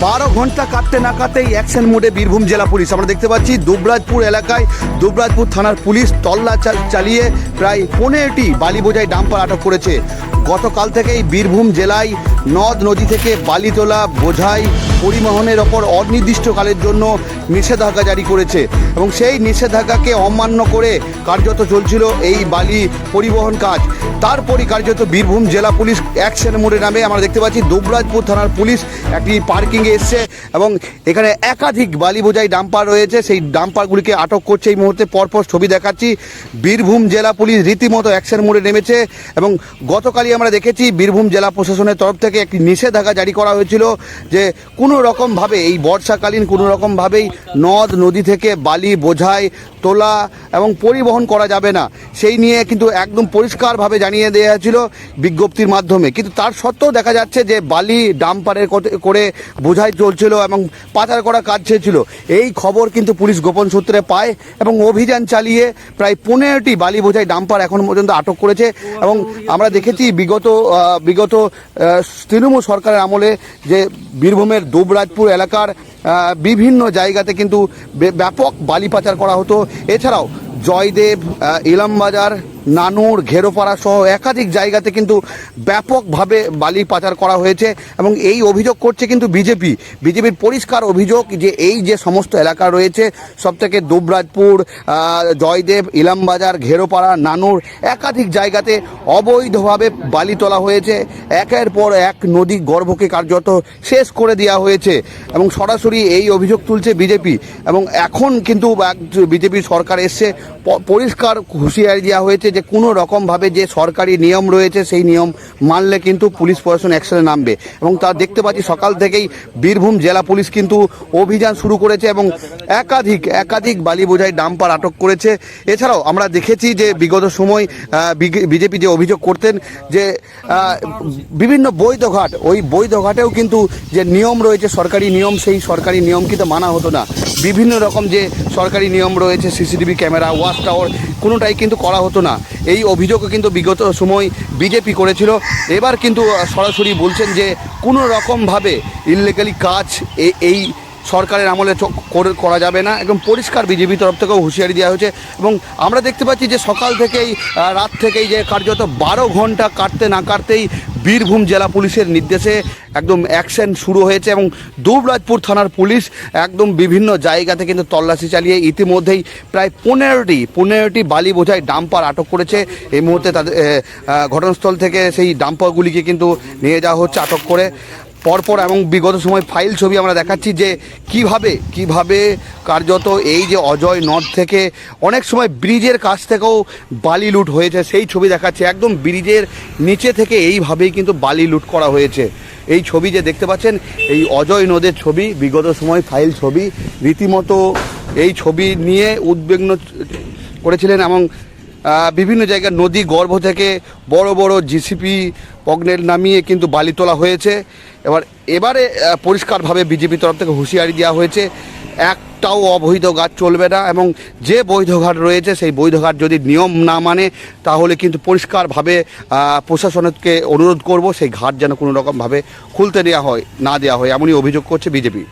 12 ঘন্টা কাটতে না কাটতেই অ্যাকশন মোডে বীরভূম জেলা পুলিশ। আমরা দেখতে পাচ্ছি দুবরাজপুর এলাকায় দুবরাজপুর থানার পুলিশ তল্লা চালিয়ে প্রায় 15টি বালি বোঝাই ডাম্পার আটক করেছে। গতকাল থেকেই বীরভূম জেলায় নদ নদী থেকে বালি তোলা বোঝাই পরিবহনের ওপর অনির্দিষ্টকালের জন্য নিষেধাজ্ঞা জারি করেছে এবং সেই নিষেধাজ্ঞাকে অমান্য করে কার্যত চলছিল এই বালি পরিবহন কাজ। তারপরই কার্যত বীরভূম জেলা পুলিশ অ্যাকশন মোডে নামে। আমরা দেখতে পাচ্ছি দুবরাজপুর থানার পুলিশ একটি পার্কিংয়ে এসছে এবং এখানে একাধিক বালি বোঝাই ডাম্পার রয়েছে, সেই ডাম্পারগুলিকে আটক করছে। এই মুহূর্তে পরপর ছবি দেখাচ্ছি। বীরভূম জেলা পুলিশ রীতিমতো অ্যাকশন মোডে নেমেছে এবং গতকালই আমরা দেখেছি বীরভূম জেলা প্রশাসনের তরফ থেকে একটি নিষেধাজ্ঞা জারি করা হয়েছিল যে কোনো রকমভাবে এই বর্ষাকালীন কোনো রকমভাবেই নদ নদী থেকে বালি বোঝাই তোলা এবং পরিবহন করা যাবে না। সেই নিয়ে কিন্তু একদম পরিষ্কারভাবে জানিয়ে দেওয়া হয়েছিল বিজ্ঞপ্তির মাধ্যমে, কিন্তু তার সত্ত্বেও দেখা যাচ্ছে যে বালি ডাম্পারের করে বোঝাই চলছিল এবং পাচার করা কাজ চলছিল। এই খবর কিন্তু পুলিশ গোপন সূত্রে পায় এবং অভিযান চালিয়ে প্রায় 15টি বালি বোঝাই ডাম্পার এখন পর্যন্ত আটক করেছে। এবং আমরা দেখেছি বিগত তৃণমূল সরকারের আমলে যে বীরভূমের দুবরাজপুর এলাকার বিভিন্ন জায়গাতে কিন্তু ব্যাপক বালি পাচার করা হতো। এছাড়াও জয়দেব, ইলামবাজার, নানুর, ঘেরোপাড়া সহ একাধিক জায়গাতে কিন্তু ব্যাপকভাবে বালি পাচার করা হয়েছে এবং এই অভিযোগ করছে কিন্তু বিজেপির পরিষ্কার অভিযোগ যে এই যে সমস্ত এলাকা রয়েছে সবথেকে দুবরাজপুর, জয়দেব, ইলামবাজার, ঘেরোপাড়া, নানুর একাধিক জায়গাতে অবৈধভাবে বালি তোলা হয়েছে। একের পর এক নদী গর্ভকে কার্যত শেষ করে দেওয়া হয়েছে এবং সরাসরি এই অভিযোগ তুলছে বিজেপি। এবং এখন কিন্তু বিজেপি সরকার এসছে, পরিষ্কার হুঁশিয়ারি দেওয়া হয়েছে যে কোনো রকমভাবে যে সরকারি নিয়ম রয়েছে সেই নিয়ম মানলে কিন্তু পুলিশ প্রশাসন অ্যাকশনে নামবে। এবং তা দেখতে পাচ্ছি সকাল থেকেই বীরভূম জেলা পুলিশ কিন্তু অভিযান শুরু করেছে এবং একাধিক বালি বোঝাই ডাম্পার আটক করেছে। এছাড়াও আমরা দেখেছি যে বিগত সময় বিজেপি যে অভিযোগ করতেন যে বিভিন্ন বৈধঘাট, ওই বৈধঘাটেও কিন্তু যে নিয়ম রয়েছে সরকারি নিয়ম, সেই সরকারি নিয়ম কিন্তু মানা হতো না। বিভিন্ন রকম যে সরকারি নিয়ম রয়েছে সিসিটিভি ক্যামেরা, ওয়াচ টাওয়ার, কোনোটাই কিন্তু করা হতো না। এই অভিযোগও কিন্তু বিগত সময় বিজেপি করেছিল। এবার কিন্তু সরাসরি বলছেন যে কোনো রকমভাবে ইললিগালি কাজ এই সরকারের আমলে করা যাবে না। একদম পরিষ্কার বিজেপি তরফ থেকেও হুঁশিয়ারি দেওয়া হয়েছে। এবং আমরা দেখতে পাচ্ছি যে সকাল থেকেই রাত থেকেই যে কার্যত 12 ঘন্টা কাটতে না কাটতেই বীরভূম জেলা পুলিশের নির্দেশে একদম অ্যাকশন শুরু হয়েছে এবং দুবরাজপুর থানার পুলিশ একদম বিভিন্ন জায়গাতে কিন্তু তল্লাশি চালিয়ে ইতিমধ্যেই প্রায় 15টি বালি বোঝাই ডাম্পার আটক করেছে। এই মুহূর্তে তাদের ঘটনাস্থল থেকে সেই ডাম্পারগুলিকে কিন্তু নিয়ে যাওয়া হচ্ছে আটক করে পরপর। এবং বিগত সময় ফাইল ছবি আমরা দেখাচ্ছি যে কিভাবে কার্যত এই যে অজয় নদ থেকে অনেক সময় ব্রিজের কাছ থেকেও বালি লুট হয়েছে, সেই ছবি দেখাচ্ছে। একদম ব্রিজের নিচে থেকে এইভাবেই কিন্তু বালি লুট করা হয়েছে। এই ছবি যে দেখতে পাচ্ছেন এই অজয় নদের ছবি, বিগত সময় ফাইল ছবি। রীতিমতো এই ছবি নিয়ে উদ্বিগ্ন করেছিলেন এবং বিভিন্ন জায়গায় নদী গর্ভ থেকে বড় বড় জিসিপি পগনেল নামিয়ে কিন্তু বালি তোলা হয়েছে। এবারে পরিষ্কারভাবে বিজেপি তরফ থেকে হুঁশিয়ারি দেওয়া হয়েছে একটাও অবৈধ ঘাট চলবে না এবং যে বৈধ ঘাট রয়েছে সেই বৈধ ঘাট যদি নিয়ম না মানে তাহলে কিন্তু পরিষ্কারভাবে প্রশাসনকে অনুরোধ করব সেই ঘাট যেন কোনো রকমভাবে খুলতে না দেওয়া হয়, এমনই অভিযোগ করছে বিজেপি।